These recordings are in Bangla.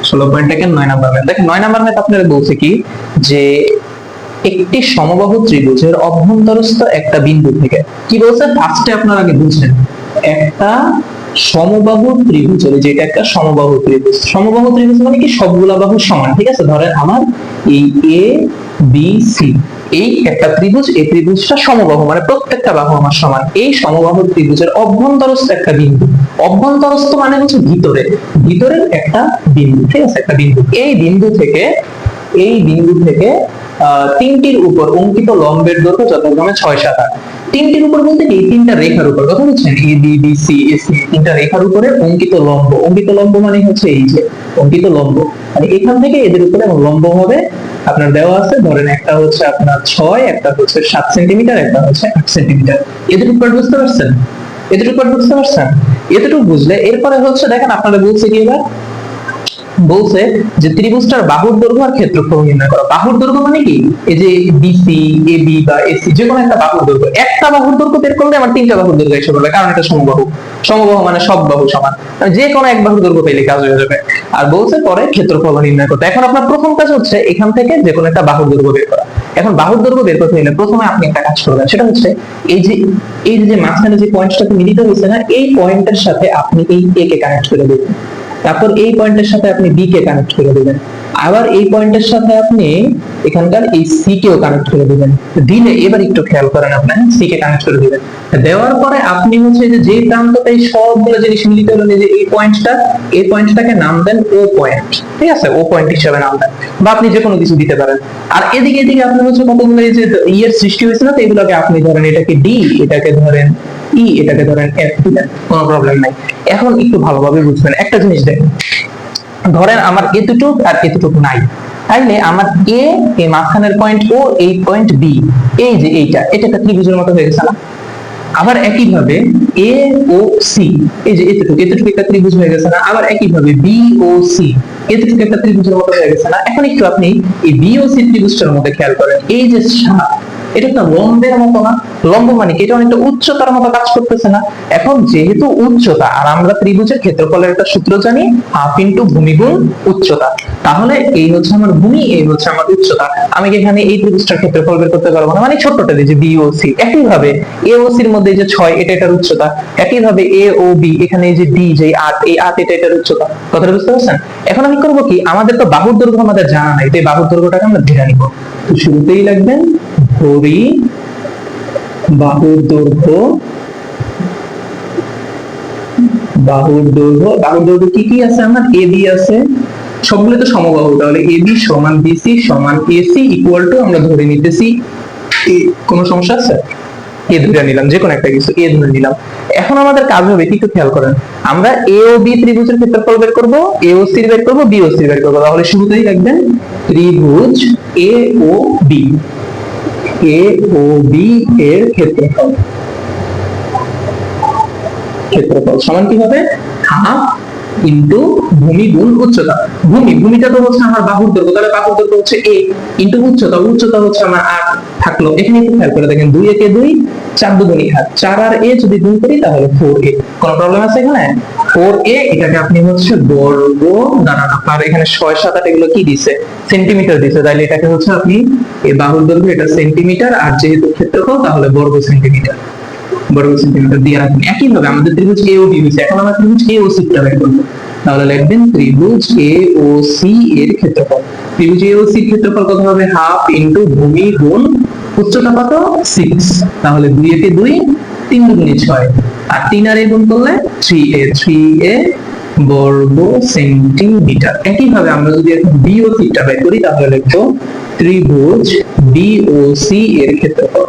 16 পয়েন্ট থেকে 9 নাম্বার ম্যাথ দেখেন। 9 নাম্বার ম্যাথ আপনাদের বলছে কি যে একটি সমবাহু ত্রিভুজের অভ্যন্তরস্থ একটা বিন্দু থেকে, কি বলছে ফার্স্টে আপনারা আগে বুঝলেন, একটা সমবাহু ত্রিভুজ, যেটা একটা সমবাহু ত্রিভুজ। সমবাহু ত্রিভুজ মানে কি সবগুলা বাহু সমান, ঠিক আছে। ধরেন আমার এই এ বি সি এই একটা ত্রিভুজ, এই ত্রিভুজটা সমবাহু মানে প্রত্যেকটা বাহু আমার সমান। এই সমবাহু ত্রিভুজের অভ্যন্তরস্থ একটা বিন্দু, অভ্যন্তরস্থ মানে হচ্ছে ভিতরে, ভিতরের একটা বিন্দু, ঠিক আছে, একটা বিন্দু। এই বিন্দু থেকে তিনটির উপর অঙ্কিত লম্বের দৈর্ঘ্য যথাক্রমে 6, 7, 8। তিনটির উপর বলতে কি তিনটা রেখার উপর, কথা বলছেন, A B B C A C, তিনটা রেখার উপরে অঙ্কিত লম্ব। অঙ্কিত লম্ব মানে হচ্ছে এই যে অঙ্কিত লম্ব, মানে এখান থেকে এদের উপরে লম্ব হবে আপনার দেওয়া আছে। ধরেন একটা হচ্ছে আপনার 6, একটা হচ্ছে 7 সেন্টিমিটার, একটা হচ্ছে 8 সেন্টিমিটার। এদের উপর বুঝতে পারছেন? এতটুকু বুঝলে এরপরে হচ্ছে দেখেন আপনারা বলছে কি এবার বলছে যে ত্রিভুজটার বাহুর দৈর্ঘ্য আর ক্ষেত্রফল নির্ণয় করো। বাহুর দৈর্ঘ্য মানে কি এই যে বিসি এবি বা এসি যে কোনো একটা বাহুর দৈর্ঘ্য, একটা বাহুর দৈর্ঘ্য বের করলে আমার তিনটা বাহুর দৈর্ঘ্য এসে পড়বে, কারণ এটা সমবাহু। সমবাহু মানে সব বাহু সমান, যে কোনো এক বাহুর দৈর্ঘ্য পেলে কাজ হয়ে যাবে। আর বলছে পরে ক্ষেত্রফল নির্ণয় করতে। এখন আপনার প্রথম কাজ হচ্ছে এখান থেকে যে কোনো একটা বাহুর দৈর্ঘ্য বের করা। এখন বাহুর দৈর্ঘ্য বের করতে হলে প্রথমে আপনি একটা কাজ করবেন, সেটা হচ্ছে এই যে মাঝখানে যে পয়েন্টটাকে মিলিত হয়েছে না, এই পয়েন্টের সাথে আপনি এই এ কে কানেক্ট করে দিবেন। তারপর এই পয়েন্টের সাথে আপনি বি কে কানেক্ট করে দিবেন। আবার এই পয়েন্টের সাথে আপনি এখানকার এই সি কেও কানেক্ট করে দিবেন। দিলে এবার একটু খেয়াল করেন, আপনি সি কে কানেক্ট করে দিবেন। দেওয়ার পরে আপনি হচ্ছে যে প্রান্তটা এই সবগুলো জিনিস মিলিত হলো, যে এই পয়েন্টটা, এই পয়েন্টটাকে নাম দেন ও পয়েন্ট, ঠিক আছে, ও পয়েন্ট হিসেবে নাম দেন, বা আপনি যে কোনো কিছু দিতে পারেন। আর এদিকে আপনি হচ্ছে কতগুলো এই যে ইয়ের সৃষ্টি হয়েছে না, তো এগুলোকে আপনি ধরেন এটাকে ডি, এটাকে ধরেন ই, এটাকে ধরেন এফ দিলেন, কোনো প্রবলেম নাই। এখন একটু ভালোভাবে বুঝবেন একটা জিনিস দেখেন, ধরেন আমার এতটুক আর এতটুক নাই, তাইলে আমার এ এই মাঝখানের পয়েন্ট ও, এই পয়েন্ট বি, এই যে এটা একটা ত্রিভুজের মতো হয়ে গেছে না। আবার একই ভাবে এ ও সি, এই যে এতটুকু একটা ত্রিভুজ হয়ে গেছে না। আবার একই ভাবে বি ও সি, এতটুকু একটা ত্রিভুজের মতো হয়ে গেছে না। এখন একটু আপনি এই বি ও সি ত্রিভুজটার মধ্যে খেয়াল করেন, এই যে এটা একটা লম্বের মতো না? লম্ব মানে কি এটা অনেকটা উচ্চতার মতো কাজ করতেছে না? এখন যেহেতু উচ্চতা, আর আমরা ত্রিভুজের ক্ষেত্রফলের একটা সূত্র জানি, হাফ ইন্টু ভূমি গুণ উচ্চতা, তাহলে এই হচ্ছে আমার ভূমি, এই হচ্ছে আমার উচ্চতা। আমি কি এখানে এই ত্রিভুজটার ক্ষেত্রফল বের করতে পারবো না? মানে ছোটটা যে বি ও সি। একই ভাবে এ ও সি এর মধ্যে যে 6 এটা এটার উচ্চতা, একই ভাবে এ ও বি এখানে এই যে ডি যে 8, এই 8 এটা এটার উচ্চতা। কথাটা বুঝতে পারছেন? এখন আমি করব কি, আমাদের তো বাহুর দৈর্ঘ্য আমাদের জানা নাই, তাই বাহুর দৈর্ঘ্যটাকে আমরা ধরে নিব। তো শুরুতেই লিখবেন ধরি বাহুর দৈর্ঘ্য। বাহুর দৈর্ঘ্য কি কি আছে আমার? এবি আছে, সবগুলো তো সমবাহু, তাহলে এবি সমান বিসি সমান এসি ইকুয়াল টু আমরা ধরে নিতেছি কোন সমস্যা আছে? এ ধরে নিলাম, যে কোনো একটা কিছু এ ধরে নিলাম। এখন আমাদের কাজ হবে কি, একটু খেয়াল করেন, আমরা এ ও বি ত্রিভুজের ক্ষেত্রফল বের করব, এ ও সি বের করব, বি ও সি বের করব। তাহলে শুরুতেই লিখবেন ত্রিভুজ এ ও বি, এ ও বি এর ক্ষেত্রফল সমান কি হবে? হাফ ইন্টু ভূমি গুণ উচ্চতা। ভূমিটা তো হচ্ছে আমার বাহুর দৈর্ঘ্য, তাহলে বাহুর দৈর্ঘ্য হচ্ছে এ ইন্টু উচ্চতা হচ্ছে আমার 8 থাকলো। এখানে একটু খেয়াল করে দেখেন, 2 একে 2, 4 দুগুণে 8, 4 আর এ যদি গুণ করি তাহলে 4a। কোন প্রবলেম আছে এখানে? 4a, এটাকে আপনি হচ্ছে বর্গ দাঁড়ান, আপনার এখানে 6, 7, 8 এগুলো কি দিছে? সেন্টিমিটার দিছে, তাহলে এটাকে হচ্ছে আপনি এই বাহুর দৈর্ঘ্য এটা সেন্টিমিটার, আর যেহেতু ক্ষেত্রফল তাহলে বর্গ সেন্টিমিটার দিয়ে রাখবেন। একই ভাবে আমাদের ত্রিভুজ এ ও বি হয়েছে, এখন আমরা ত্রিভুজ এ ও সি টা বের করব। তাহলে লিখবেন ত্রিভুজ এ ও সি এর ক্ষেত্রফল। ত্রিভুজ এ ও সি এর ক্ষেত্রফল কত হবে? হাফ ইন্টু ভূমি গুণ উচ্চতা কত? 6, তাহলে 2 একে 2, 3 দুগুণে 6, আর 3 আর এ গুণ করলে 3a বর্গ সেন্টিমিটার। একই ভাবে আমরা যদি এখন বি ও সি টা বের করি, তাহলে লিখব ত্রিভুজ বি ও সি এর ক্ষেত্রফল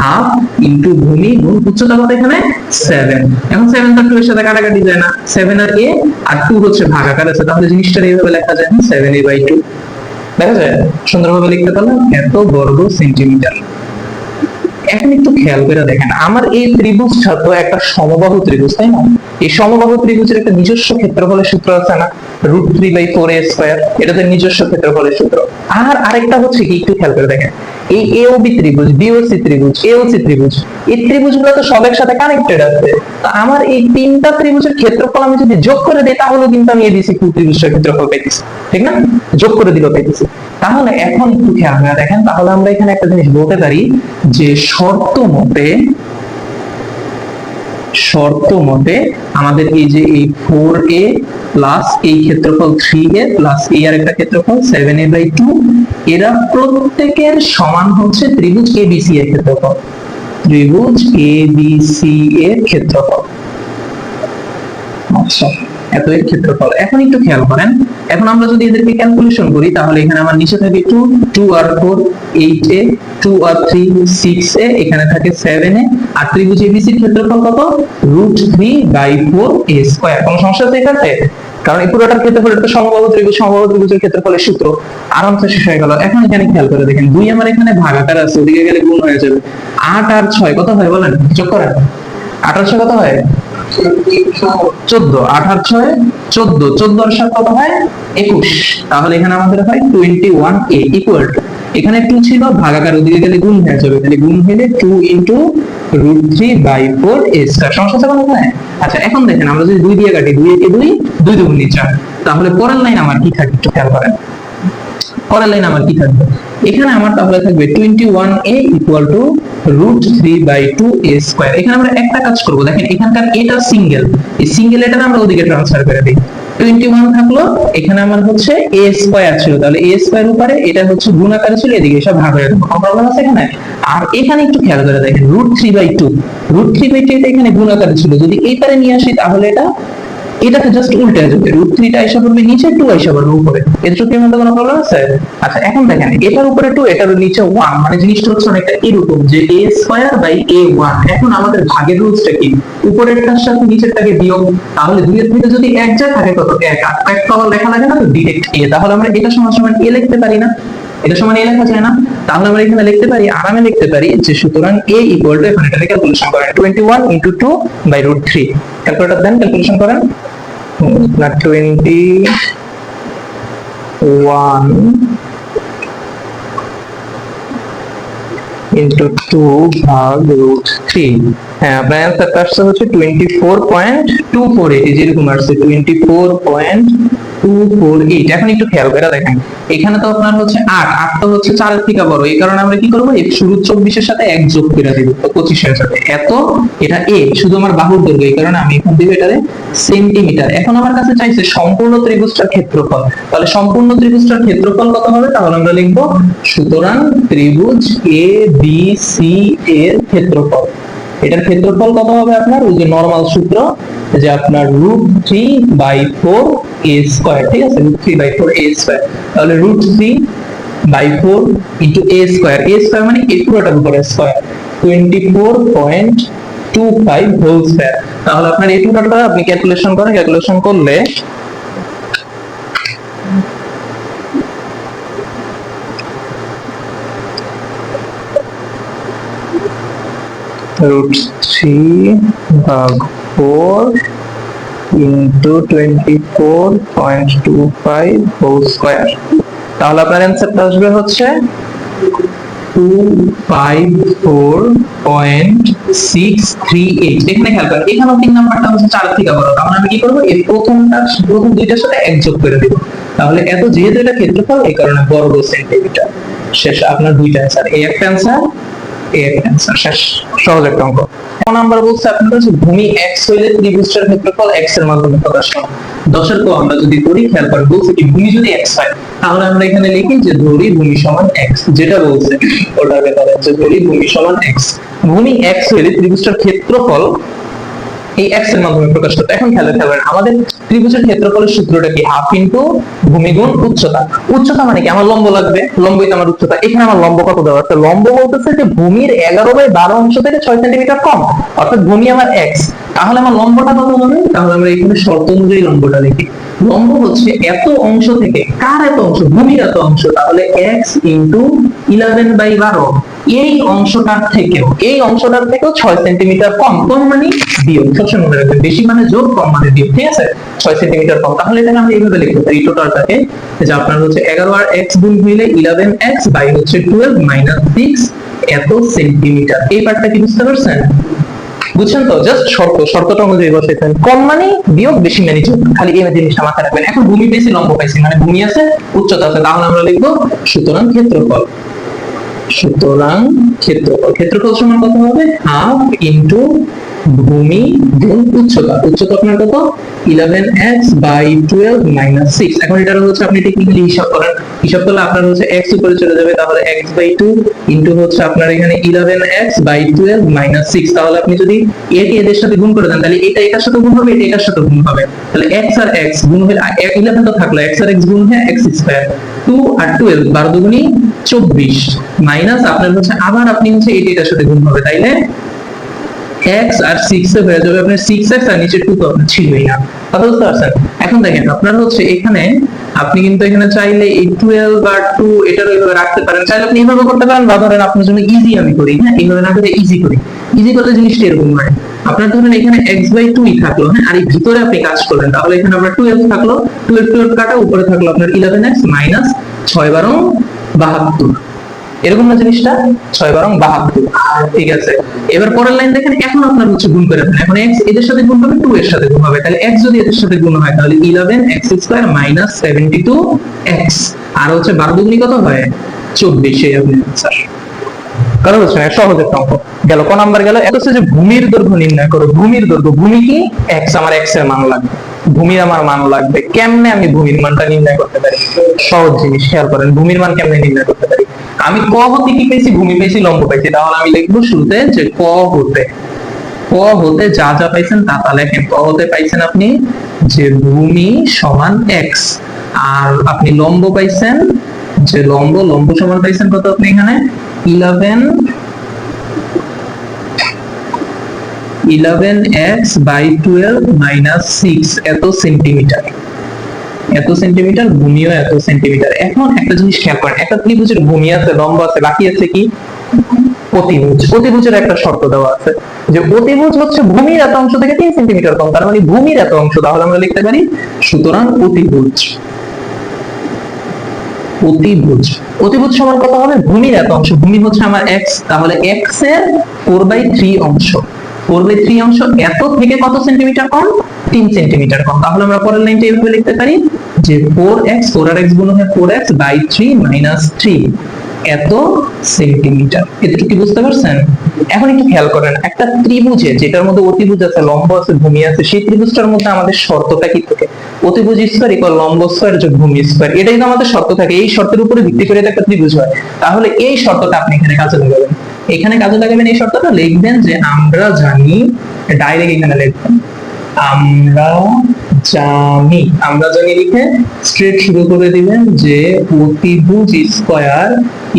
হাফ ইন্টু ভূমি গুণ উচ্চতা কত এখানে? 7। এখন 7 টা 2 এর সাথে কাটাকাটি যায় না, 7 আর a আর 2 হচ্ছে ভাগাকার আছে, তাহলে জিনিসটা এইভাবে লেখা যায় 7a/2। দেখা যায় সুন্দরভাবে লিখতে পারলাম, এত বর্গ সেন্টিমিটার। এখন একটু খেয়াল করে দেখেন, আমার এই ত্রিভুজটা তো একটা সমবাহু ত্রিভুজ, তাই না? এই সমবাহু ত্রিভুজের একটা নিজস্ব ক্ষেত্রফলের সূত্র আছে না, √3/4a², এটাতে নিজস্ব ক্ষেত্রফলের সূত্র। আর আরেকটা হচ্ছে কি, একটু খেয়াল করে দেখেন, এই এওবি ত্রিভুজ, বিওসি ত্রিভুজ, এওসি ত্রিভুজ, এই ত্রিভুজগুলো তো সব একসাথে কানেক্টেড আছে। তো আমার এই তিনটা ত্রিভুজের ক্ষেত্রফল আমি যদি যোগ করে দিই তাহলে কিন্তু আমি এবিসি ত্রিভুজের ক্ষেত্রফল পেয়েছি, ঠিক না? যোগ করে দিলেও পেয়েছি। তাহলে এখন একটু খেয়াল করে দেখেন, তাহলে আমরা এখানে একটা জিনিস বলতে পারি যে শর্ত মতে আমাদের এই যে এই 4a প্লাস এই ক্ষেত্রফল 3a প্লাস এই আর একটা ক্ষেত্রফল 7a/2 এরা প্রত্যেকের সমান হচ্ছে ত্রিভুজ ABC এর ক্ষেত্রফল, ত্রিভুজ ABC এর ক্ষেত্রফল। আচ্ছা, এত এর ক্ষেত্রফল। এখন একটু খেয়াল করেন, এখন আমরা যদি এদেরকে ক্যালকুলেশন করি তাহলে এখানে আমার নিচে থাকে 2 আর 4 8a, 2 আর 3 6a, এখানে থাকে 7a, আর ত্রিভুজ ABC এর ক্ষেত্রফল কত? √3/4a²। কোন সমস্যা আছে এখানে? কারণ এই পুরোটার ক্ষেত্রফল একটা সমবাহু ত্রিভুজের ক্ষেত্রফলের সূত্র আরামসে শেষ হয়ে গেল। এখন এখানে খেয়াল করে দেখেন, 2 আমার এখানে ভাগাকার আছে, ওদিকে গেলে গুণ হয়ে যাবে। 8 আর 6 কত হয় বলেন, যোগ করেন। 8 আর 6 কত হয়? 14। 8 আর 6 14, 14 আর 7 কত হয়? 21। তাহলে এখানে আমাদের হয় 21a ইকুয়াল টু, এখানে 2 ছিল, ভাগাকার ওদিকে গেলে গুণ হয়ে যাবে, তাহলে গুণ হলে 2 * √3/4a²। সমস্যা আছে এখানে? আচ্ছা, এখন দেখেন আমরা যদি 2 দিয়ে কাটি, 2 একে 2, 2 2 4, তাহলে পরের লাইন আমার কি থাকে একটু খেয়াল করেন। পরের লাইন আমার কি থাকবে? এখানে আমার তাহলে থাকবে 21a ইকুয়াল টু √3/2a²। এখানে আমরা একটা কাজ করব, দেখেন এখানকার এটা সিঙ্গেল, এই সিঙ্গেল এটা আমরা ওদিকে ট্রান্সফার করে দিই। 21 থাকলো, এখানে আমার হচ্ছে a² ছিল, তাহলে a² উপরে এটা হচ্ছে গুণ আকারে ছিল, এদিকে সব ভাগ হয়ে যাবে। কোনো প্রবলেম আছে এখানে? আর এখানে একটু খেয়াল করে দেখেন, √3/2, √3/2 এটা এখানে গুণ আকারে ছিল, যদি এই পারে নিয়ে আসি তাহলে এটাকে জাস্ট উল্টে যাবে, √3 টা আইসা পড়বে নিচে, 2 আইসা পড়বে উপরে। এর মধ্যে কোনো প্রবলেম আছে? আচ্ছা, এখন দেখেন এটার উপরে 2, এটার নিচে 1, মানে জিনিসটা হচ্ছে অনেকটা এরকম যে a²/a1। এখন আমাদের ভাগের রুলসটা কি? উপরেরটার সাথে নিচেরটাকে বিয়োগ, তাহলে 2 এর থেকে যদি 1 যায় থাকে কত? 1। আর এক পাওয়ার লেখা লাগে না তো, ডিরেক্ট a। তাহলে আমরা এটা সমান সমান a লিখতে পারি না? এটা সমান a লেখা যায় না? তাহলে আমরা এখানে লিখতে পারি, আরামে লিখতে পারি যে সুতরাং a ইকুয়াল টু, এখন এটাকে ক্যালকুলেশন করেন, 21 * 2/√3। ক্যালকুলেটর দেন, ক্যালকুলেশন করেন। 21 * 2/√3। হ্যাঁ, আপনার অ্যান্সারটা আসছে হচ্ছে 24.248, যেরকম আসছে 24.248। এখন একটু খেয়াল করে দেখেন, এখানে তো আপনার হচ্ছে 8 তো হচ্ছে 4 এর থেকে বড়, এই কারণে আমরা কি করব, এই শুরু 24 এর সাথে 1 যোগ করে দিব, তো 25 এর সাথে এত, এটা a, শুধু আমার বাহুর দৈর্ঘ্য, এই কারণে আমি এখন দিব এটারে সেন্টিমিটার। এখন আমার কাছে চাইছে সম্পূর্ণ ত্রিভুজটার ক্ষেত্রফল, তাহলে সম্পূর্ণ ত্রিভুজটার ক্ষেত্রফল কত হবে? তাহলে আমরা লিখব সুতরাং ত্রিভুজ ABC এর ক্ষেত্রফল, এটার ক্ষেত্রফল কত হবে আপনার? ওই যে নরমাল সূত্র, যে আপনার √3/4a², ঠিক আছে, √3/4a²। তাহলে √3/4 * a², মানে এই পুরোটার উপরে স্কয়ার, 24.25 হোল স্কয়ার। তাহলে আপনার এই পুরোটা আপনি ক্যালকুলেশন করেন, ক্যালকুলেশন করলে √3/4 * 24.25 হোল স্কয়ার। তাহলে আপনার অ্যান্সারটা আসবে হচ্ছে 254.638। এখানে খেয়াল করেন, এখানে 3 নাম্বারটা হচ্ছে 4 থেকে বড়, তাহলে আমি কি করব, এই প্রথম দুইটার সাথে 1 যোগ করে দেব। তাহলে এত, যেহেতু এটা ক্ষেত্রফল, এই কারণে বর্গ সেন্টিমিটার। শেষ, আপনার দুইটা অ্যান্সার, এই একটা অ্যান্সার, এই একটা অ্যান্সার, শেষ। সহজ একটা অঙ্ক। এখন আমরা বলছি আপনাদের কাছে ভূমি x হইলে ত্রিভুজটার ক্ষেত্রফল x এর মাধ্যমে প্রকাশ করা। 10 এর আমরা যদি করি, খেয়াল করে বলছি কি, ভূমি যদি x হয় তাহলে আমরা এখানে লিখি যে ধরি ভূমি সমান x, যেটা বলছে ওটাকে ধরে যে ধরি ভূমি সমান x। ভূমি x হইলে ত্রিভুজটার ক্ষেত্রফল এই x এর মাধ্যমে প্রকাশ করতে। এখন খেয়াল করবেন, আমাদের ত্রিভুজের ক্ষেত্রফলের সূত্রটা কি? হাফ ইনটু ভূমি গুণ উচ্চতা। উচ্চতা মানে কি? আমার লম্ব লাগবে, লম্বই তো আমার উচ্চতা। এখানে আমার লম্ব কত দেওয়া আছে? লম্ব বলতেছে যে ভূমির 11/12 অংশ থেকে 6 সেন্টিমিটার কম, অর্থাৎ ভূমি আমার x। তাহলে আমার লম্বটা কত হবে? তাহলে আমরা এখানে শর্ত অনুযায়ী লম্বটা লিখি। লম্ব হচ্ছে এত অংশ থেকে, কার এত অংশ? ভূমির এত অংশ, তাহলে x * 11/12 এই অংশটার থেকেও 6 সেন্টিমিটার কম। কম মানে বিয়োগ, সবসময় মনে রাখবেন, বেশি মানে যোগ, কম মানে বিয়োগ, ঠিক আছে? 6 সেন্টিমিটার কম। তাহলে এটাকে আমরা এইভাবে লিখতে পারি টোটালটাকে, যে আপনার হচ্ছে 11 আর x গুণ হইলে 11x বাই হচ্ছে 12 মাইনাস 6 এত সেন্টিমিটার। এই পার্টটা কি বুঝতে পারছেন? বুঝছেন তো? জাস্ট শর্তটা অনুযায়ী বসাইছেন, কম মানে বিয়োগ, বেশি মানে যোগ, খালি এই জিনিসটা মাথায় রাখবেন। এখন ভূমি পেয়েছি, লম্ব পাইছি, মানে ভূমি আছে, উচ্চতা আছে, তাহলে আমরা লিখবো সুতরাং ক্ষেত্রফল। ক্ষেত্রফল সমান কত হবে? হাফ ইনটু ভূমি গুণ উচ্চতা। উচ্চতা আপনার কত? 11x by 12 minus 6। এখন এটা হচ্ছে আপনি টেকনিক্যালি হিসাব করেন, হিসাব করলে আপনার হচ্ছে x উপরে চলে যাবে, তাহলে x বাই 2 ইনটু হচ্ছে আপনার এখানে 11x বাই 12 মাইনাস 6। তাহলে আপনি যদি একে এদের সাথে গুণ করে দেন, তাহলে এটা এটার সাথে গুণ হবে, এটা এটার সাথে গুণ হবে, তাহলে x আর x গুণ হয়ে 11 তো থাকলো, x আর x গুণ হয়ে x স্কয়ার, 2 আর 12 12 দুগুণী 24 মাইনাস আপনার হচ্ছে আবার আপনি হচ্ছে এটার সাথে গুণ হবে, তাইলে x আর 6 এ হয়ে যাবে আপনার 6x, আর নিচে 2 তো আপনার ছিলই না। কথা বুঝতে পারছেন? এখন দেখেন আপনার হচ্ছে এখানে আপনি কিন্তু এখানে চাইলে এই 12 আর 2 এটার এইভাবে রাখতে পারেন, চাইলে আপনি এইভাবে করতে পারেন, বা ধরেন আপনার জন্য ইজি আমি করি, হ্যাঁ এইভাবে না করে ইজি করি। ইজি করলে জিনিসটা এরকম হয়, আপনার ধরেন এখানে x বাই 2 ই থাকলো, হ্যাঁ, আর এই ভিতরে আপনি কাজ করলেন, তাহলে এখানে আপনার 12 থাকলো, 12 কাটা, উপরে থাকলো আপনার 11x মাইনাস 6 12 72। এরকম না জিনিসটা? 6 12 72, ঠিক আছে। এবার পরের লাইন দেখেন, এখন আপনার হচ্ছে গুণ করে দেন, এখন x এদের সাথে গুণ হবে, 2 এর সাথে গুণ হবে, তাহলে x যদি এদের সাথে গুণ হয় তাহলে 11x স্কয়ার মাইনাস 72x, আর হচ্ছে 12 দুগুণী কত হয়? 24। এই আপনার आंसर। কারণ হচ্ছে সহজ একটা অঙ্ক গেল। কোন নাম্বার গেল? এটা হচ্ছে যে ভূমির দৈর্ঘ্য নির্ণয় করো। ভূমির দৈর্ঘ্য, ভূমি কি? x, আমার x এর মান লাগবে, ভূমির আমার মান লাগবে। কেমনে আমি ভূমির মানটা নির্ণয় করতে পারি? সহজ জিনিস, খেয়াল করেন, ভূমির মান কেমনে নির্ণয় করতে পারি। আমি ক হতে কি পেয়েছি? ভূমি পেয়েছি, লম্ব পাইছি, তাহলে আমি লিখবো শুরুতে যে ক হতে যা যা পাইছেন তা তা লেখেন। ক হতে পাইছেন আপনি যে ভূমি সমান x, আর আপনি লম্ব পাইছেন যে লম্ব সমান পাইছেন কত? আপনি এখানে 11x বাই 12 মাইনাস 6 এত সেন্টিমিটার। ভূমিও এত সেন্টিমিটার। এখন একটা জিনিস খেয়াল করেন, একটা ত্রিভুজের ভূমি আছে, লম্ব আছে, বাকি আছে কি? অতিভুজ। অতিভুজের একটা শর্ত দেওয়া আছে যে অতিভুজ হচ্ছে ভূমির এত অংশ থেকে 3 সেন্টিমিটার কম, তার মানে ভূমির এত অংশ। তাহলে আমরা লিখতে পারি সুতরাং অতিভুজ সমান কত হবে? ভূমির এত অংশ, ভূমি হচ্ছে আমার x, তাহলে x এর 4/3 অংশ, 4/3 অংশ এত থেকে কত সেন্টিমিটার কম? 3 সেন্টিমিটার কম। তাহলে আমরা পরের লাইনটা এইভাবে লিখতে পারি যে 4x, 4 আর x গুণ হয় 4x বাই 3 মাইনাস 3 এত সেন্টিমিটার। এতটুকু বুঝতে পারছেন? এখন একটু খেয়াল করেন, একটা ত্রিভুজে যেটার মধ্যে অতিভুজ আছে, লম্ব আছে, ভূমি আছে, সেই ত্রিভুজটার মধ্যে আমাদের শর্তটা কি থাকে? অতিভুজ স্কয়ার ইকুয়াল লম্ব স্কয়ার যোগ ভূমি স্কয়ার, এটাই তো আমাদের শর্ত থাকে। এই শর্তের উপরে ভিত্তি করে একটা ত্রিভুজ হয়। তাহলে এই শর্তটা আপনি এখানে কাজে লাগাবেন। এই শর্তটা লিখবেন যে আমরা জানি, ডাইরেক্ট এখানে লিখবেন আমরা জানি লিখে স্ট্রেট শুরু করে দিবেন যে অতিভুজ স্কয়ার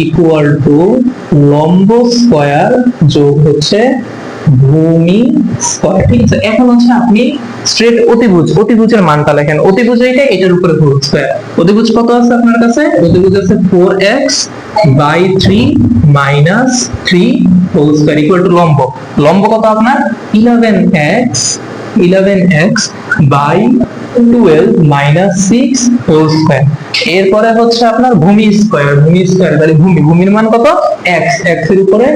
ইকুয়াল টু লম্ব স্কয়ার যোগ হচ্ছে ভূমি স্কয়ার, ঠিক আছে। এখন হচ্ছে আপনি স্ট্রেট অতিভুজের মানটা লেখেন। অতিভুজ এইটা, এটার উপরে হোল স্কয়ার। অতিভুজ কত আছে আপনার কাছে? অতিভুজ আছে 4x by 3 minus 3 whole square equal to লম্ব কত আপনার? 11x by 12 minus 6 whole square. এরপরে হচ্ছে আপনার ভূমি স্কয়ার, তাহলে ভূমির মান কত? x, x এর উপরে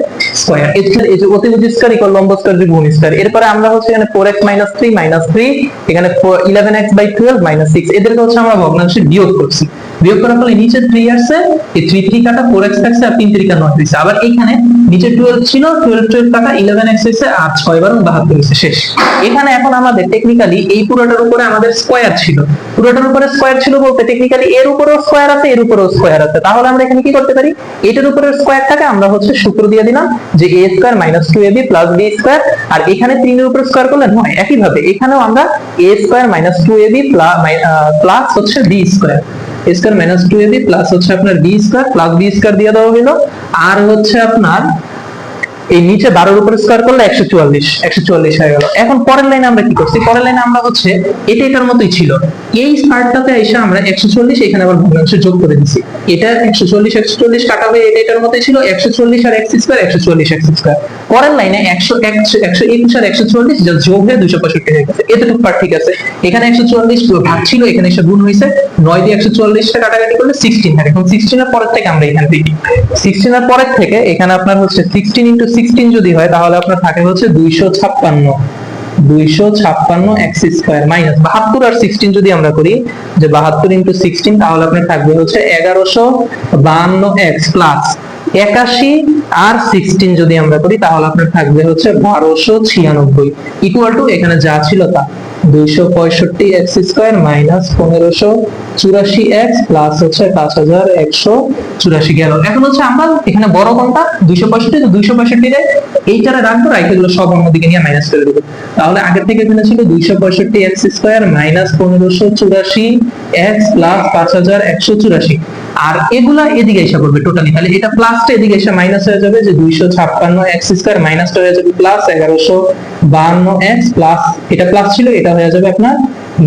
স্কয়ার। এই যে অতিভুজ স্কয়ার ইকুয়াল লম্ব স্কয়ার যোগ ভূমি স্কয়ার। এরপরে আমরা হচ্ছে এখানে 4x মাইনাস 3 মাইনাস 3, এখানে 11x বাই 12 মাইনাস 6, এদেরকে হচ্ছে আমরা ভগ্নাংশে বিয়োগ করছি। বিয়োগ করার ফলে নিচে 3 আসছে, এই 3 3 কাটা 4x থাকছে, আর 3 3 কাটা 9 হইছে। আবার এখানে নিচে 12 ছিল, 12 কাটা 11x হইছে, আর 6 12 72 হইছে, শেষ। এখানে এখন আমাদের টেকনিক্যালি এই পুরোটার উপরে আমাদের স্কয়ার ছিল, বলতে টেকনিক্যালি এর উপরেও স্কয়ার আছে, এর উপরেও স্কয়ার আছে। তাহলে আমরা এখানে কি করতে পারি? এটার উপরের স্কয়ারটাকে আমরা হচ্ছে সূত্র দিয়ে দিলাম যে a square minus 2ab plus b square, আর এখানে 3 এর উপরে স্কয়ার করলে 9। একই ভাবে এখানেও আমরা a square minus 2ab plus হচ্ছে b square, a square minus 2ab plus হচ্ছে আপনার b square plus b square দিয়ে দেওয়া হলো, আর হচ্ছে আপনার এই নিচে 12 এর উপর স্কয়ার করলে 144 হয়ে গেল। এখন পরের লাইনে আমরা কি করছি, পরের লাইনে আমরা হচ্ছে এটা এটার মতোই ছিল, এই পার্টটাতে এসে আমরা 140 এখানে আবার ভগ্নাংশ যোগ করে দিছি। এটা 140 কাটা হয়ে এটা এটার মতোই ছিল, 140 আর x স্কয়ার 140 x স্কয়ার। পরের লাইনে 121 আর 140 যা যোগ হয়ে 265 হয়ে গেছে। এতটুকু পার্ট ঠিক আছে। এখানে 140 ভাগ ছিল, এখানে এসে গুণ হইছে, 9 দিয়ে 140 টা কাটাকাটি করলে 16 থাকে। এখন 16 এর পরের থেকে আমরা এখানে দেখি, 16 এর পরের থেকে এখানে আপনার হচ্ছে 16 ইনটু 16 যদি হয় তাহলে আপনার থাকে হচ্ছে 256 x স্কয়ার মাইনাস 72 আর 16 যদি আমরা করি যে 72 ইনটু 16 তাহলে আপনার থাকবে হচ্ছে 1152 x প্লাস 81 আর 16 যদি আমরা করি তাহলে আপনার থাকবে হচ্ছে 1296 ইকুয়াল টু এখানে যা ছিল তা 265 x square minus 1584 x plus হচ্ছে 5184 গেল। এখন হচ্ছে আমরা এখানে বড় কোনটা 265, তো 265 রে এইটারে রাখবো, রাখে এগুলো সব অন্যদিকে নিয়ে মাইনাস করে দেব। তাহলে আগের থেকে এখানে ছিল 265 x square minus 1584 x plus 5184 আর এগুলা এদিকে এসে পড়বে টোটালি। তাহলে এটা প্লাসটা এদিকে এসে মাইনাস হয়ে যাবে, যে 256 x স্কয়ার মাইনাসটা হয়ে যাবে প্লাস 1152 x প্লাস এটা প্লাস ছিল এটা হয়ে যাবে আপনার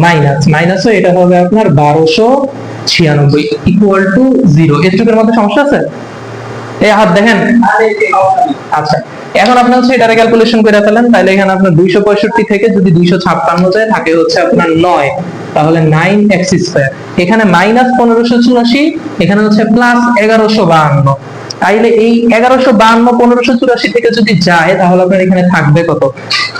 মাইনাস, মাইনাস হয়ে এটা হবে আপনার 1296 ইকুয়াল টু 0। এটুকুর মধ্যে সমস্যা আছে? এই হাত দেখেন। আচ্ছা, এখন আপনি হচ্ছে এটা ক্যালকুলেশন করে ফেলেন। তাহলে এখানে আপনার 265 থেকে যদি 256 যায় থাকে হচ্ছে আপনার 9, তাহলে 9x স্কয়ার, এখানে মাইনাস 1584, এখানে হচ্ছে প্লাস 1152। তাইলে এই 1152 1584 থেকে যদি যায় তাহলে আপনার এখানে থাকবে কত,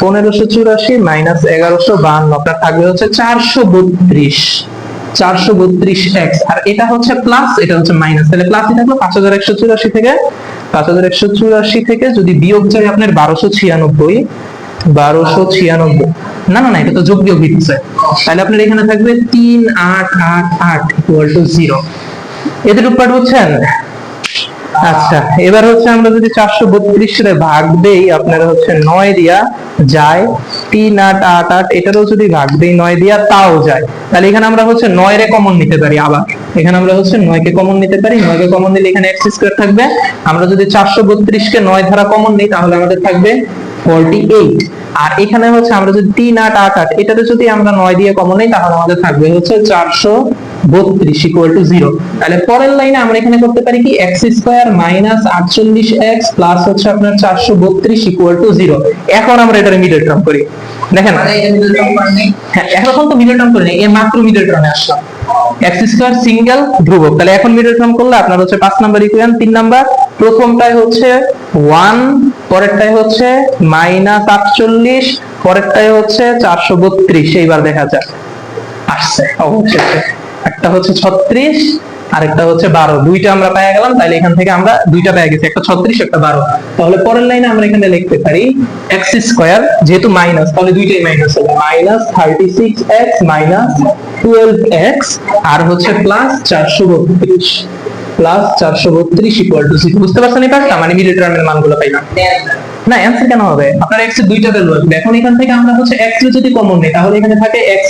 1584 মাইনাস 1152 আপনার থাকবে হচ্ছে 432 x, আর এটা হচ্ছে প্লাস এটা হচ্ছে মাইনাস। তাহলে প্লাসই থাকলো 5184 থেকে, 5184 থেকে যদি বিয়োগ যায় আপনার 1296, না না না এটা তো যোগ বিয়োগ হচ্ছে। তাহলে আপনার এখানে থাকবে 3888 ইকুয়াল টু 0। এদের উপর বুঝছেন? আচ্ছা, এবার হচ্ছে আমরা যদি 432 এর ভাগ দেই আপনার হচ্ছে 9 দিয়া যায়, 3888 এটারও যদি ভাগ দেই 9 দিয়া তাও যায়। তাহলে এখানে আমরা হচ্ছে 9 রে কমন নিতে পারি, আবার এখানে আমরা হচ্ছে 9 কে কমন নিতে পারি। 9 কে কমন নিলে এখানে x স্কয়ার থাকবে। আমরা যদি 432 কে 9 দ্বারা কমন নিই তাহলে আমাদের থাকবে 48। আর এখানে হচ্ছে আমরা যদি 3888 এটাতে যদি আমরা 9 দিয়ে কমন নিই তাহলে আমাদের থাকবে হচ্ছে 432 ইকুয়াল টু 0। তাহলে পরের লাইনে আমরা এখানে করতে পারি কি x square minus 48x plus হচ্ছে আপনার 432 ইকুয়াল টু 0। এখন আমরা এটার মিডল টার্ম করি। দেখেন হ্যাঁ, এখন তো মিডল টার্ম করি না, এই মাত্র মিডল টার্মে আসলাম। x স্কয়ার সিঙ্গেল ধ্রুবক, তাহলে এখন মিডল টার্ম করলে আপনার হচ্ছে 5 নাম্বার ইকুয়েশন। 3 নাম্বার প্রথমটাই হচ্ছে 1, পরেরটাই হচ্ছে মাইনাস 48, পরেরটাই হচ্ছে 432। এইবার দেখা যাক আসছে অবশ্যই। একটা হচ্ছে 36 আরেকটা হচ্ছে 12, দুইটা আমরা পেয়ে গেলাম। তাহলে এখান থেকে আমরা দুইটা পেয়ে গেছি, একটা 36 একটা 12। তাহলে পরের লাইনে আমরা এখানে লিখতে পারি x স্কয়ার, যেহেতু মাইনাস তাহলে দুইটাই মাইনাস হবে, মাইনাস 36x মাইনাস 12x আর হচ্ছে প্লাস 432 ইকুয়াল টু 0। বুঝতে পারছেন এই পার্টটা? মানে মিডল টার্মের মানগুলো পাইলাম না। অ্যানসার কেন হবে, আপনার x এর দুইটা ভ্যালু আসবে। এখন এখান থেকে আমরা হচ্ছে x এর যদি কমন নেই তাহলে এখানে থাকে x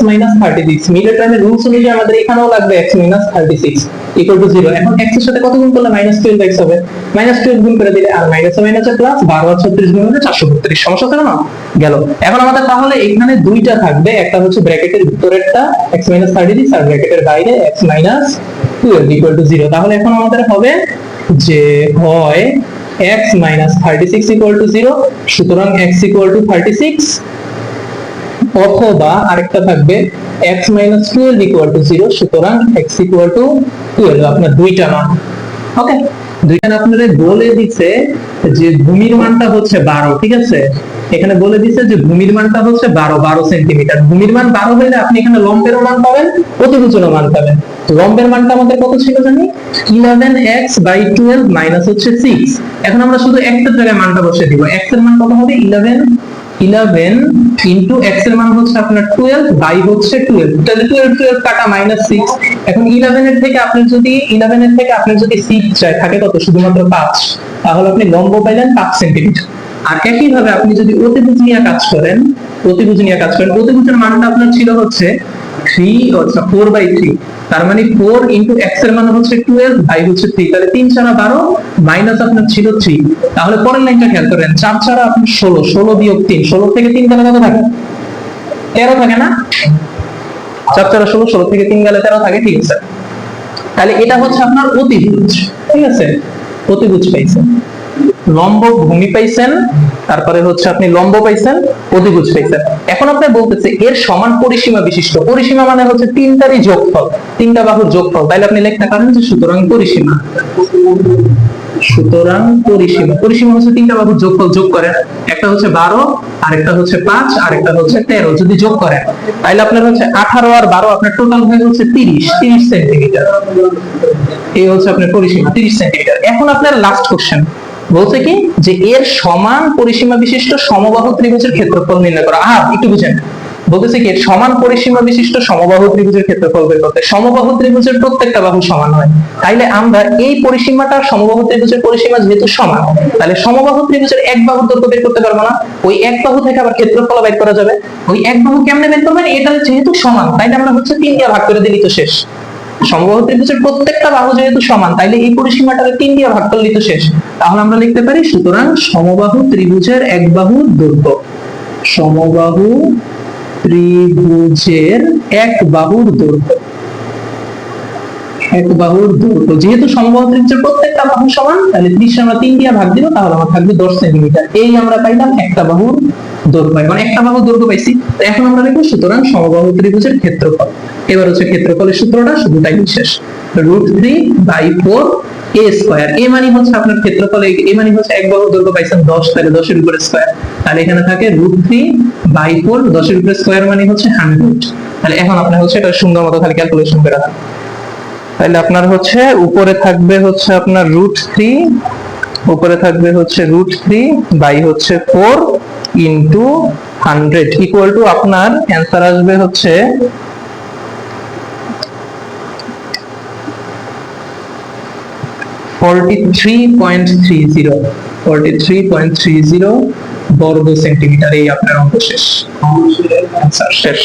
36। মিডল টার্মের রুলস অনুযায়ী আমাদের এখানেও লাগবে x 36 ইকুয়াল টু 0। এখন x এর সাথে কত গুণ করলে -12x হবে, -12 গুণ করে দিলে আর মাইনাস মাইনাসে প্লাস 12 আর 36 গুণ করলে 432। সমস্যা হচ্ছে না? গেল। এখন আমাদের তাহলে এখানে দুইটা থাকবে, একটা হচ্ছে ব্র্যাকেটের ভিতরেরটা x 36 আর ব্র্যাকেটের বাইরে x 12 ইকুয়াল টু 0। তাহলে এখন আমাদের হবে যে হয় x 36 ইকুয়াল টু 0, সুতরাং x ইকুয়াল টু 36, অথবা আরেকটা থাকবে x 12 ইকুয়াল টু 0, সুতরাং x ইকুয়াল টু 12। আপনার দুইটা মান, ওকে, দুইটা আপনাদের বলে দিছে যে ভূমির মানটা হচ্ছে 12, ঠিক আছে? এখানে বলে দিছে যে ভূমির মানটা হচ্ছে 12 সেন্টিমিটার। ভূমির মান 12 হলে আপনি এখানে লম্বের মান পাবেন, অতিভুজের মান পাবেন। লম্বের মানটা আমাদের কত ছিল জানি, 11x বাই 12 মাইনাস হচ্ছে 6। এখন আমরা শুধু x এর জায়গায় মানটা বসিয়ে দিব। x এর মান কত হবে, 11 ইনটু x এর মান হচ্ছে আপনার 12 বাই হচ্ছে 12, তাহলে 12 কাটা মাইনাস 6। এখন 11 এর থেকে আপনি যদি 6 চাই থাকে কত, শুধুমাত্র 5, তাহলে আপনি লম্ব পাইলেন 5 সেন্টিমিটার। আর একই ভাবে আপনি যদি অতিভুজ নিয়ে কাজ করেন, অতিভুজের মানটা আপনার ছিল হচ্ছে 3 আচ্ছা 4/3, তার মানে 4 ইনটু x এর মান হচ্ছে 12, y হচ্ছে 3, তাহলে 3 4 12 মাইনাস আপনার ছিল 3। তাহলে পরের লাইনটা খেয়াল করেন, 4 4 আপনার 16, 16 বিয়োগ 3, 16 থেকে 3 গেলে কত থাকে? 13 থাকে না? 4 4 16, 16 থেকে 3 গেলে 13 থাকে, ঠিক আছে। তাহলে এটা হচ্ছে আপনার অতিভুজ, ঠিক আছে, অতিভুজ পাইছেন, লম্ব ভূমি পাইছেন, তারপরে হচ্ছে আপনি লম্ব পাইছেন, অতিভুজ পাইছেন। এখন আপনি বলতেছে এর সমান পরিসীমা বিশিষ্ট, পরিসীমা মানে হচ্ছে তিনটারই যোগফল, তিনটা বাহুর যোগফল, তাইলে আপনি লিখতে পারেন যে সুতরাং পরিসীমা, সুতরাং পরিসীমা, পরিসীমা হচ্ছে তিনটা বাহুর যোগফল, যোগ করেন, একটা হচ্ছে 12, আরেকটা হচ্ছে 5, আরেকটা হচ্ছে 13, যদি যোগ করেন তাহলে আপনার হচ্ছে 18 আর 12 আপনার টোটাল হয়ে হচ্ছে 30 সেন্টিমিটার। এই হচ্ছে আপনার পরিসীমা 30 সেন্টিমিটার। এখন আপনার লাস্ট কোশ্চেন বলছে কি যে এর সমান পরিসীমা বিশিষ্ট সমবাহু ত্রিভুজের ক্ষেত্রফল নির্ণয় করা। একটু বুঝেন, বলতেছে কি সমান পরিসীমা বিশিষ্ট সমবাহু ত্রিভুজের ক্ষেত্রফল বের করতে। সমবাহু ত্রিভুজের প্রত্যেকটা বাহু সমান হয়, তাইলে আমরা এই পরিসীমাটা সমবাহু ত্রিভুজের পরিসীমা যেহেতু সমান, তাহলে সমবাহু ত্রিভুজের এক বাহুর দৈর্ঘ্য বের করতে পারবো না, ওই এক বাহু থেকে আবার ক্ষেত্রফল বের করা যাবে। ওই এক বাহু কেমনে বের করবেন? এটা যেহেতু সমান, তাইলে আমরা হচ্ছে 3 দিয়ে ভাগ করে দিলেই তো শেষ। সমবাহু ত্রিভুজের প্রত্যেকটা বাহু যেহেতু সমান, তাইলে এই পরিসীমাটাকে 3 দিয়ে ভাগ করলেই তো শেষ। তাহলে আমরা লিখতে পারি সুতরাং সমবাহু ত্রিভুজের এক বাহুর দৈর্ঘ্য, সমবাহু ত্রিভুজের এক বাহুর দৈর্ঘ্য, এক বাহুর দৈর্ঘ্য, যেহেতু সমবাহু ত্রিভুজের প্রত্যেকটা বাহু সমান, তাহলে 30 আমরা 3 দিয়ে ভাগ দিব, তাহলে আমার থাকবে 10 সেন্টিমিটার। এই আমরা পাইলাম একটা বাহুর দৈর্ঘ্য, মানে একটা বাহুর দৈর্ঘ্য পাইছি। তো এখন আমরা লিখব সুতরাং সমবাহু ত্রিভুজের ক্ষেত্রফল। এবার হচ্ছে ক্ষেত্রফলের সূত্রটা শুধুটাই বিশেষ, √3/4 a স্কয়ার। এ মানে হচ্ছে আপনার ক্ষেত্রফল, এ মানে হচ্ছে এক বাহুর দৈর্ঘ্য পাইছেন 10, তাহলে 10 এর উপরে স্কয়ার, তাহলে এখানে থাকে √3/4, 10 এর উপরে স্কয়ার মানে হচ্ছে 100। তাহলে এখন আপনার হচ্ছে এটা সুন্দর মতো খালি ক্যালকুলেশন করে রাখুন। তাহলে আপনার হচ্ছে উপরে থাকবে হচ্ছে আপনার √3, উপরে থাকবে হচ্ছে √3/4 ইনটু 100 ইকুয়াল টু আপনার অ্যান্সার আসবে হচ্ছে 43.30 বর্গ সেন্টিমিটার। এই আপনার অঙ্ক শেষ, অ্যান্সার শেষ।